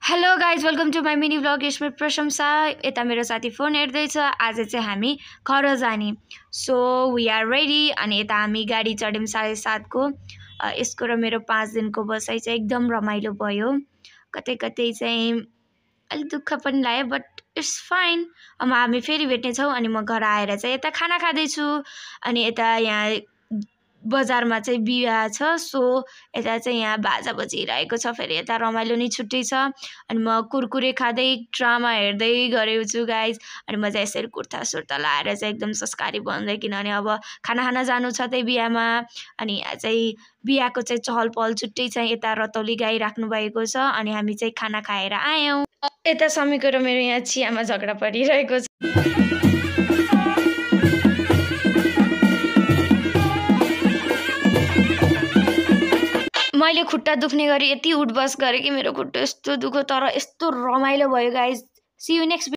Hello guys welcome to my mini blog. यसमा प्रशंसा यता मेरो साथी फोन हेर्दैछ। आज चाहिँ हामी घर जाने, सो वी आर रेडी। अनि यता हामी गाडी चढ्यौँ 7:30 को। यसको र मेरो 5 दिनको बसाइ चाहिँ एकदम रमाइलो भयो। कतै कतै चाहिँ अलिक दुःख पनि लाग्यो, बट इट्स फाइन। अब हामी फेरि भेट्नेछौँ। अनि म घर आएर चाहिँ यता खाना खाँदैछु। अनि यता यहाँ बजारमा चाहिँ बिहा छ, सो यता चाहिँ यहाँ बाजा बजिरहेको छ। फेरि यता रमाइलो नि छुट्टै छ। अनि म कुरकुरे खाँदै ड्रामा हेर्दै गरेको छु गाइज। अनि म चाहिँ यसरी कुर्ता सुर्ता लाएर चाहिँ एकदम संस्कारी बन्दै, किनभने अब खाना खान जानु छ त्यही बिहामा। अनि यहाँ चाहिँ बिहाको चाहिँ चहल पहल छुट्टै छ। यता रतौली गाई राख्नु भएको छ। अनि हामी चाहिँ खाना खाएर आयौँ। यता समीको र मेरो यहाँ चियामा झगडा परिरहेको छ। मैले खुट्टा दुख्ने गरी यति उठबस गरेँ कि मेरो खुट्टा यस्तो दुख्यो, तर यस्तो रमाइलो भयो गाइज। C you next